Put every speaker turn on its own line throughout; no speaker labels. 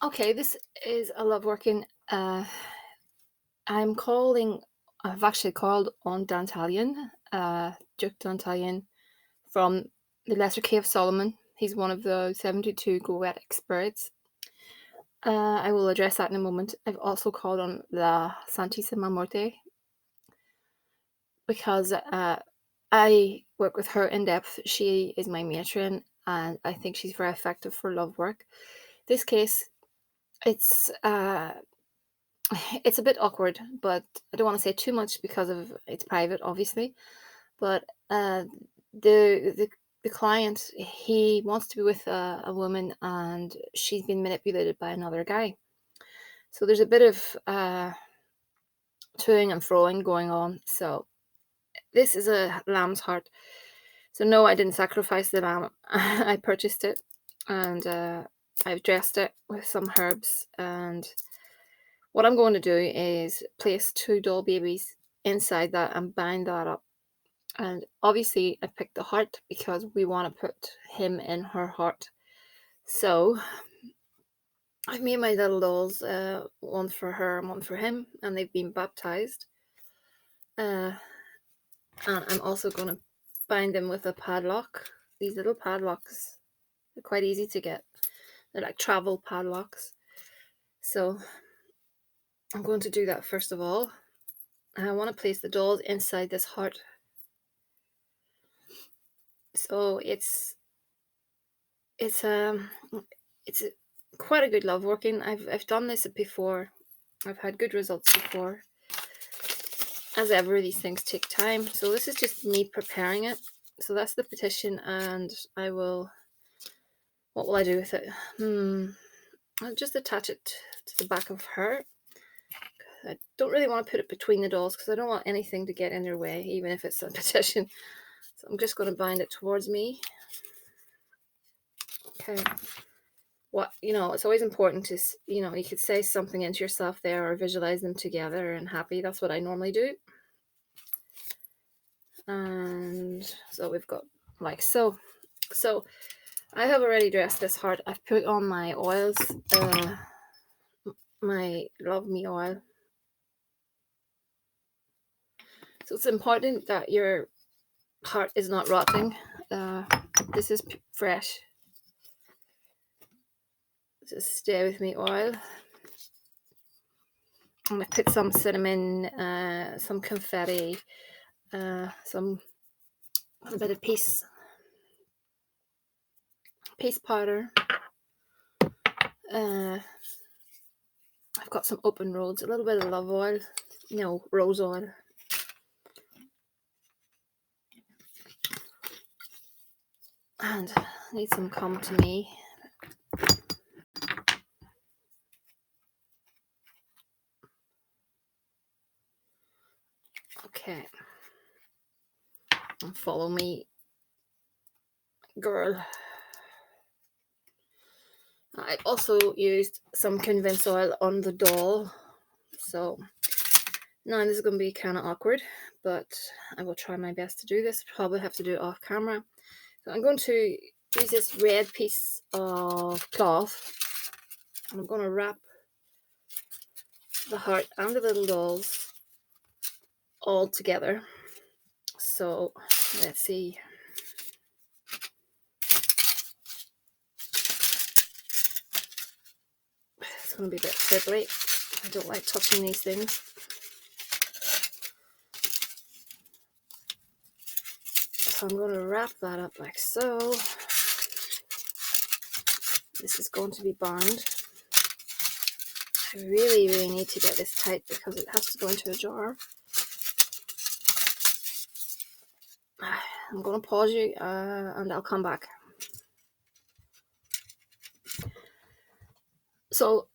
Okay, this is a love working. I'm calling. I've actually called on Dantallion, Duke Dantallion from the Lesser Cave of Solomon. He's one of the 72 goetic spirits. I will address that in a moment. I've also called on La Santissima Morte because I work with her in depth. She is my matron, and I think she's very effective for love work. This case, it's uh, it's a bit awkward, but I don't want to say too much because of it's private, obviously. But the the the client, he wants to be with a woman, and she's been manipulated by another guy. So there's a bit of toing and froing going on. So this is a lamb's heart. So no, I didn't sacrifice the lamb. I purchased it, and I've dressed it with some herbs. And what I'm going to do is place two doll babies inside that and bind that up. And obviously, I picked the heart because we want to put him in her heart. So I've made my little dolls, one for her and one for him, and they've been baptized. And I'm also going to bind them with a padlock. These little padlocks, they're quite easy to get. They're like travel padlocks. So I'm going to do that first of all. And I want to place the dolls inside this heart. So it's it's quite a good love working. I've done this before. I've had good results before. As ever, these things take time. So this is just me preparing it. So that's the petition, and I will. What will I do with it? I'll just attach it to the back of her. I don't really want to put it between the dolls because I don't want anything to get in their way, even if it's a petition. So I'm just going to bind it towards me. Okay. It's always important to, you could say something into yourself there or visualize them together and happy. That's what I normally do. And so we've got like so. So I have already dressed this heart. I've put on my oils, my Love Me oil. So it's important that your heart is not rotting. This is fresh. Just stay with me oil. I'm going to put some cinnamon, some confetti, a bit of peace powder. I've got some open roads, a little bit of love oil, rose oil. And I need some come to me. Okay. And follow me, girl. I also used some convince oil on the doll. So now this is going to be kind of awkward, but I will try my best to do this. Probably have to do it off camera. So I'm going to use this red piece of cloth, and I'm going to wrap the heart and the little dolls all together. So let's see. It's going to be a bit fiddly. I don't like touching these things. So I'm going to wrap that up like so. This is going to be bound. I really, really need to get this tight because it has to go into a jar. I'm going to pause you and I'll come back. So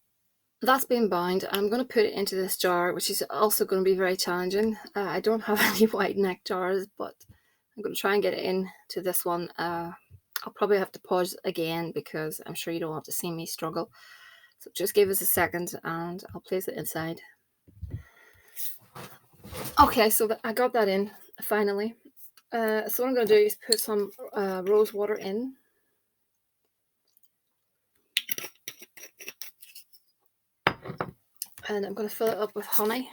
that's been bound. I'm going to put it into this jar, which is also going to be very challenging. I don't have any white neck jars, but I'm going to try and get it into this one. I'll probably have to pause again because I'm sure you don't want to see me struggle. So just give us a second and I'll place it inside. Okay, so I got that in finally. So what I'm going to do is put some rose water in. And I'm going to fill it up with honey.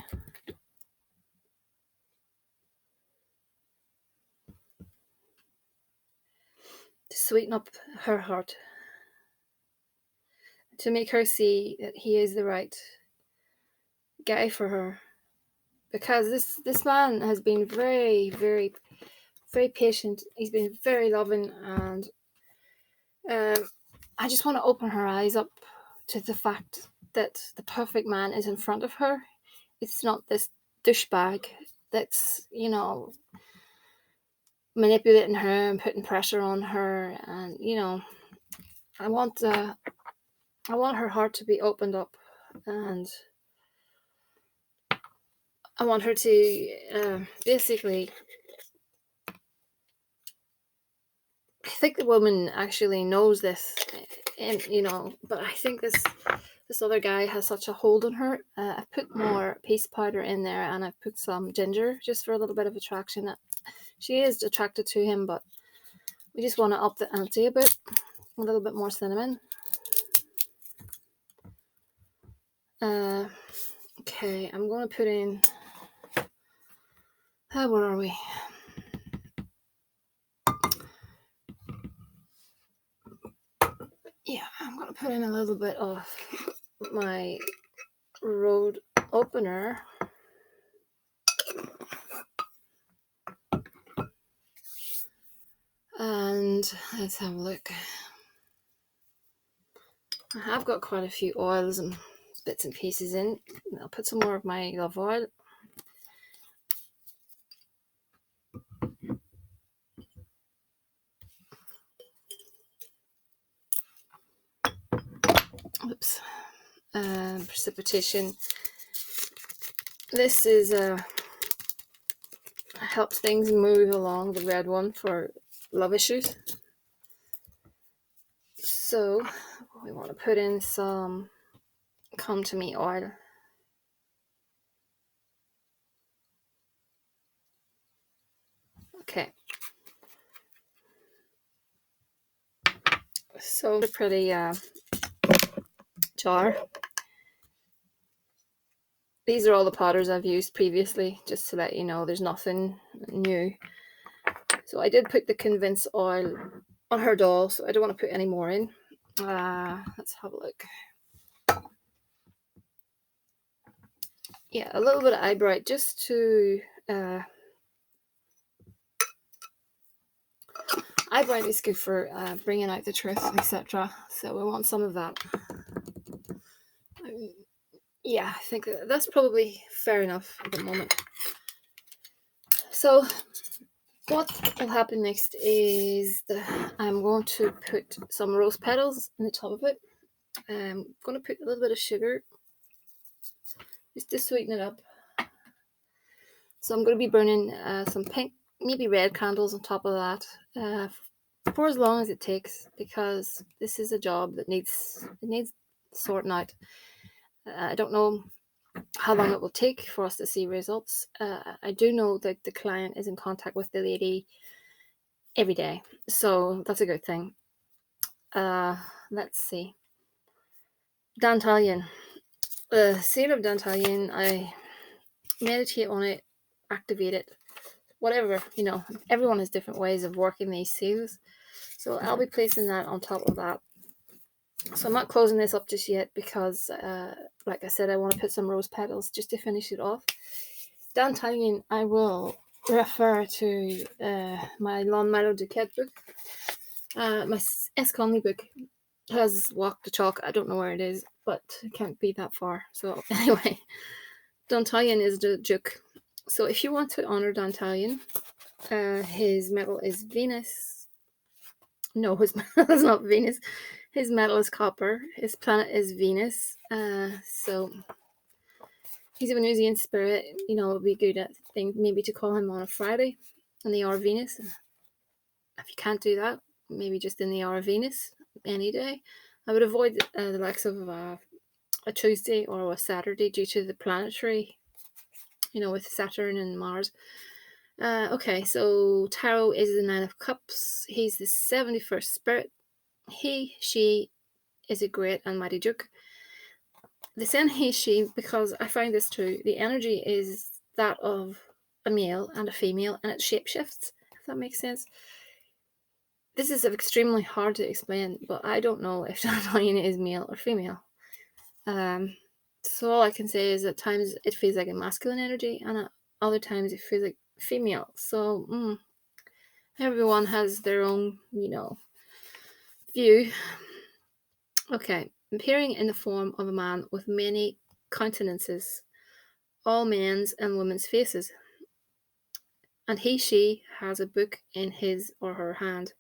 To sweeten up her heart. To make her see that he is the right guy for her. Because this man has been very, very, very patient. He's been very loving, and I just want to open her eyes up to the fact that the perfect man is in front of her. It's not this douchebag that's, manipulating her and putting pressure on her. And, I want her heart to be opened up, and I want her to basically. I think the woman actually knows this, and but I think this other guy has such a hold on her. I've put more peace powder in there, and I've put some ginger just for a little bit of attraction. She is attracted to him, but we just want to up the ante a bit. A little bit more cinnamon. Okay, I'm going to put in. Where are we? Yeah, I'm going to put in a little bit of my road opener. And let's have a look. I have got quite a few oils and bits and pieces in. I'll put some more of my love oil. Oops. Precipitation. This is helps things move along, the red one, for love issues. So we want to put in some Come To Me oil. Okay. So a pretty jar. These are all the powders I've used previously, just to let you know there's nothing new. So I did put the convince oil on her doll, so I don't want to put any more in. Let's have a look. Yeah, a little bit of eye bright just to eye bright is good for bringing out the truth, etc. So we want some of that. Yeah, I think that's probably fair enough at the moment. So what will happen next is I'm going to put some rose petals on the top of it. I'm going to put a little bit of sugar just to sweeten it up. So I'm going to be burning some pink, maybe red candles on top of that for as long as it takes, because this is a job that needs sorting out. I don't know how long it will take for us to see results. I do know that the client is in contact with the lady every day, so that's a good thing. Let's see. Dantallion. The seal of Dantallion, I meditate on it, activate it, whatever, everyone has different ways of working these seals. So I'll be placing that on top of that. So I'm not closing this up just yet because, like I said, I want to put some rose petals just to finish it off. Dantallion, I will refer to my Lon Milo Duquette book. My S. Conley book has Walk the Chalk. I don't know where it is, but it can't be that far. So anyway, Dantallion is the Duke. So if you want to honor Dantallion, his metal is Venus. No, his metal is not Venus. His metal is copper. His planet is Venus. So he's a Venusian spirit. It would be good at thing maybe to call him on a Friday in the hour of Venus. If you can't do that, maybe just in the hour of Venus any day. I would avoid the likes of a Tuesday or a Saturday due to the planetary, with Saturn and Mars. Okay, so Tarot is the Nine of Cups. He's the 71st spirit. She is a great and mighty Duke. They say he, she because I find this true. The energy is that of a male and a female, and it shapeshifts, if that makes sense. This is extremely hard to explain, but I don't know if Dantallion is male or female. So all I can say is at times it feels like a masculine energy, and at other times it feels like female. So everyone has their own, view. Okay, appearing in the form of a man with many countenances, all men's and women's faces, and he, she has a book in his or her hand,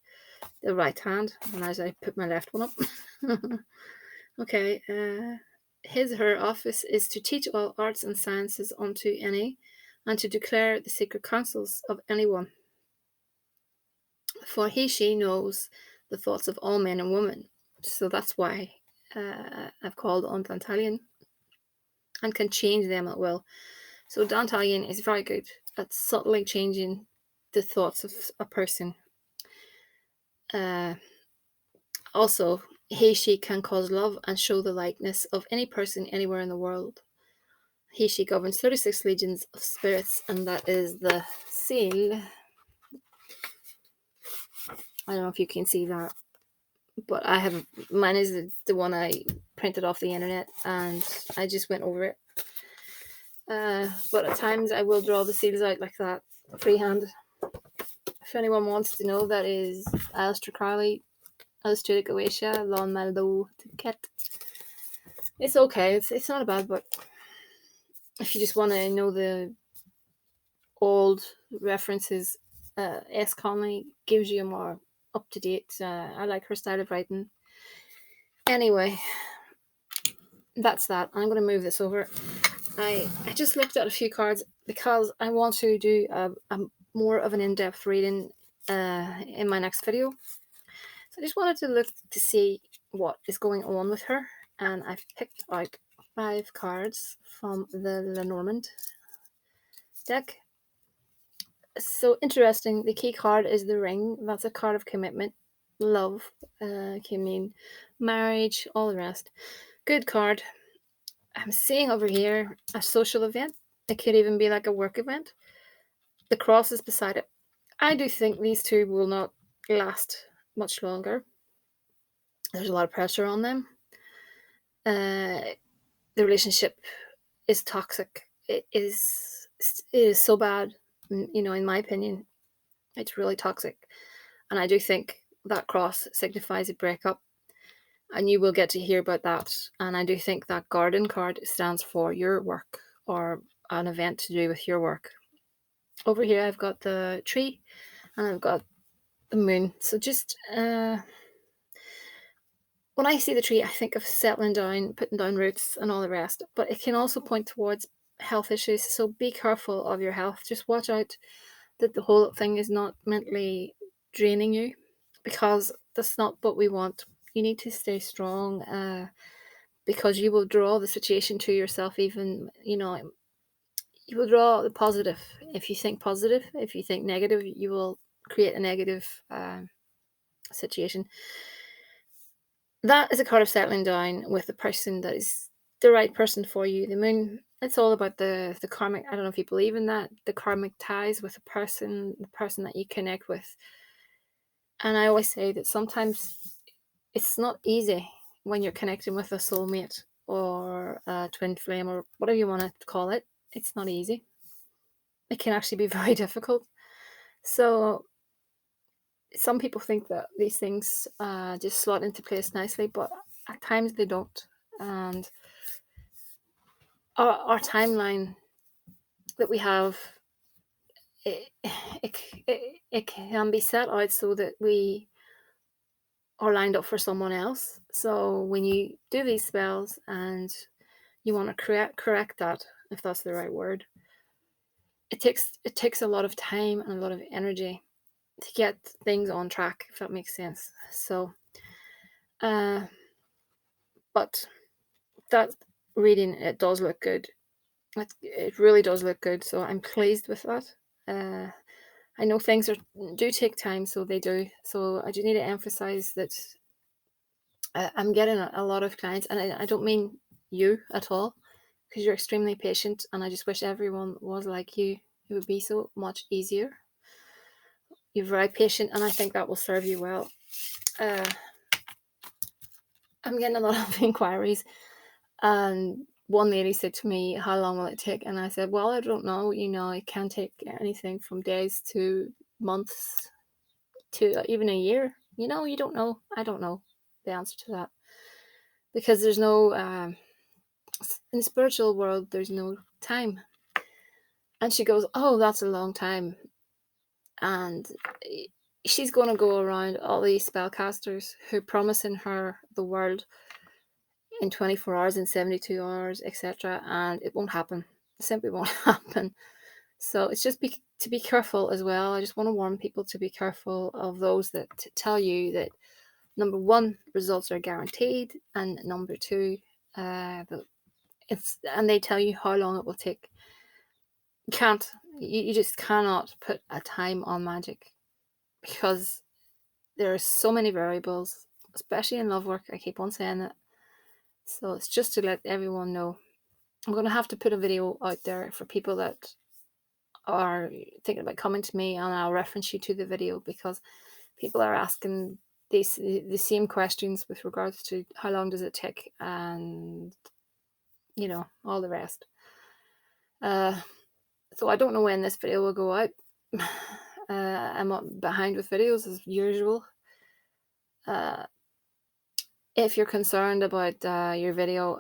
the right hand, and as I put my left one up. Okay, his, her office is to teach all arts and sciences unto any, and to declare the secret counsels of anyone. For he, she knows the thoughts of all men and women. So that's why I've called on Dantallion, and can change them at will. So Dantallion is very good at subtly changing the thoughts of a person. Also, he, she can cause love and show the likeness of any person anywhere in the world. He, she governs 36 legions of spirits, and that is the seal. I don't know if you can see that, but I have, mine is the one I printed off the internet, and I just went over it. But at times I will draw the seals out like that, freehand. If anyone wants to know, that is Alistair Crowley, Illustrated Goetia, Lon Maldo Ket. It's okay, it's not a bad book. If you just want to know the old references, S. Conley gives you a more up to date. I like her style of writing. Anyway, that's that. I'm going to move this over. I just looked at a few cards because I want to do a more of an in-depth reading in my next video. So I just wanted to look to see what is going on with her, and I've picked out 5 cards from the Lenormand deck. So interesting. The key card is the ring. That's a card of commitment, love, can mean marriage, all the rest. Good card. I'm seeing over here a social event. It could even be like a work event. The cross is beside it. I do think these two will not last much longer. There's a lot of pressure on them. The relationship is toxic. It is so bad, in my opinion. It's really toxic. And I do think that cross signifies a breakup. And you will get to hear about that. And I do think that garden card stands for your work, or an event to do with your work. Over here I've got the tree, and I've got the moon. So just when I see the tree, I think of settling down, putting down roots and all the rest. But it can also point towards health issues. So be careful of your health. Just watch out that the whole thing is not mentally draining you, because that's not what we want. You need to stay strong, because you will draw the situation to yourself. Even, you will draw the positive. If you think positive, if you think negative, you will create a negative situation. That is a card of settling down with the person that is the right person for you. The moon, it's all about the karmic, I don't know if you believe in that, the karmic ties with the person that you connect with. And I always say that sometimes it's not easy when you're connecting with a soulmate or a twin flame, or whatever you want to call it. It's not easy. It can actually be very difficult. So some people think that these things just slot into place nicely, but at times they don't. And our timeline that we have, it can be set out so that we are lined up for someone else. So when you do these spells and you want to correct that, if that's the right word, it takes a lot of time and a lot of energy to get things on track, if that makes sense. So but that reading, it does look good. It really does look good, so I'm pleased with that. I know things do take time, so they do. So I do need to emphasize that I'm getting a lot of clients, and I don't mean you at all, because you're extremely patient, and I just wish everyone was like you. It would be so much easier. You're very patient, and I think that will serve you well. Uh, I'm getting a lot of inquiries, and one lady said to me, "How long will it take?" And I said, "Well, I don't know. It can take anything from days to months to even a year. You don't know. I don't know the answer to that, because there's no in the spiritual world. There's no time." And she goes, "Oh, that's a long time." And she's going to go around all these spellcasters who are promising her the world in 24 hours, in 72 hours, etc. And it won't happen. It simply won't happen. So it's just to be careful as well. I just want to warn people to be careful of those that tell you that, number one, results are guaranteed, and number two, and they tell you how long it will take. You just cannot put a time on magic, because there are so many variables, especially in love work. I keep on saying that. So it's just to let everyone know. I'm going to have to put a video out there for people that are thinking about coming to me, and I'll reference you to the video, because people are asking the same questions with regards to how long does it take, and all the rest. So I don't know when this video will go out. I'm behind with videos as usual. If you're concerned about your video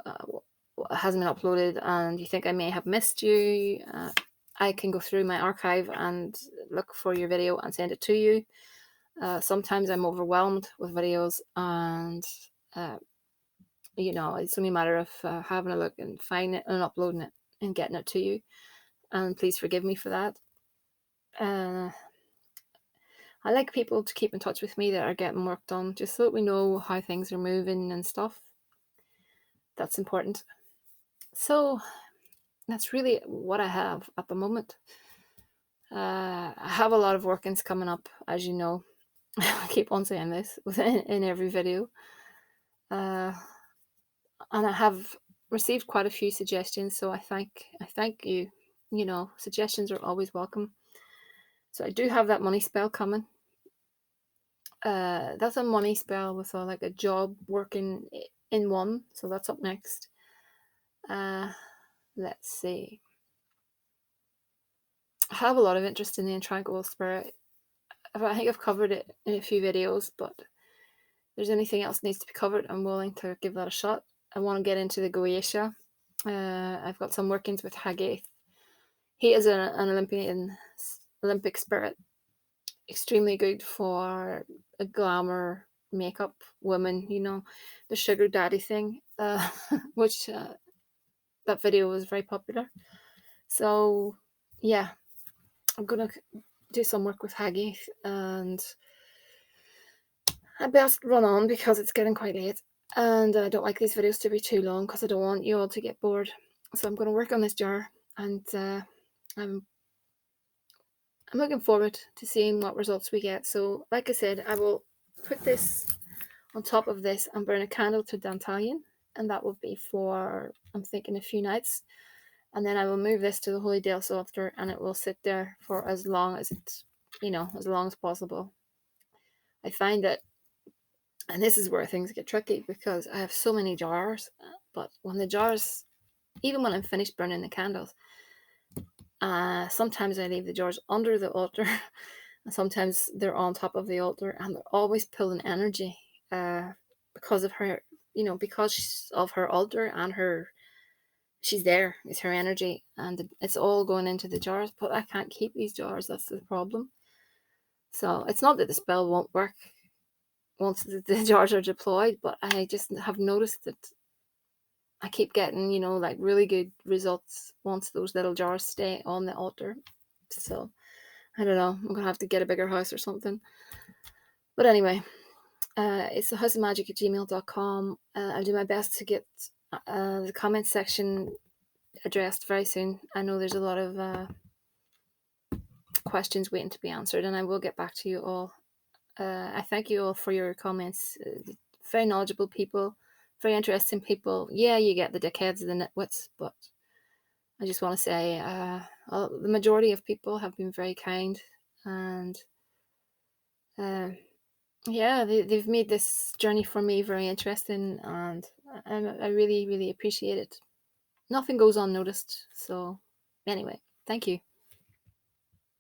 hasn't been uploaded and you think I may have missed you, I can go through my archive and look for your video and send it to you. Sometimes I'm overwhelmed with videos, and it's only a matter of having a look and finding it and uploading it and getting it to you. And please forgive me for that. I like people to keep in touch with me that are getting work done, just so that we know how things are moving and stuff. That's important. So that's really what I have at the moment. I have a lot of work-ins coming up, as you know. I keep on saying this in every video. And I have received quite a few suggestions, so I thank you. Suggestions are always welcome. So I do have that money spell coming. That's a money spell with like a job working in one, so that's up next. Let's see. I have a lot of interest in the Intriguable Spirit. I think I've covered it in a few videos, but if there's anything else that needs to be covered, I'm willing to give that a shot. I want to get into the Goetia. I've got some workings with Haggaith. He is an Olympic spirit, extremely good for a glamour makeup woman, the sugar daddy thing, which that video was very popular. So yeah, I'm gonna do some work with Haggaith, and I best run on because it's getting quite late, and I don't like these videos to be too long because I don't want you all to get bored. So I'm going to work on this jar, and I'm looking forward to seeing what results we get. So like I said, I will put this on top of this and burn a candle to Dantallion, and that will be for, I'm thinking, a few nights. And then I will move this to the Holy Deus altar, and it will sit there for as long as as long as possible. I find that, and this is where things get tricky, because I have so many jars, but when the jars, even when I'm finished burning the candles, sometimes I leave the jars under the altar, and sometimes they're on top of the altar, and they're always pulling energy because of her, because of her altar and she's there. It's her energy, and it's all going into the jars, but I can't keep these jars. That's the problem. So it's not that the spell won't work once the jars are deployed, but I just have noticed that I keep getting, like really good results once those little jars stay on the altar. So I don't know. I'm going to have to get a bigger house or something. But anyway, it's thehouseofmagick@gmail.com. I'll do my best to get the comment section addressed very soon. I know there's a lot of questions waiting to be answered, and I will get back to you all. I thank you all for your comments. Very knowledgeable people, very interesting people. Yeah, you get the dickheads, the nitwits, but I just want to say the majority of people have been very kind, and uh, yeah, they've made this journey for me very interesting, and I really, really appreciate it. Nothing goes unnoticed. So, anyway, thank you.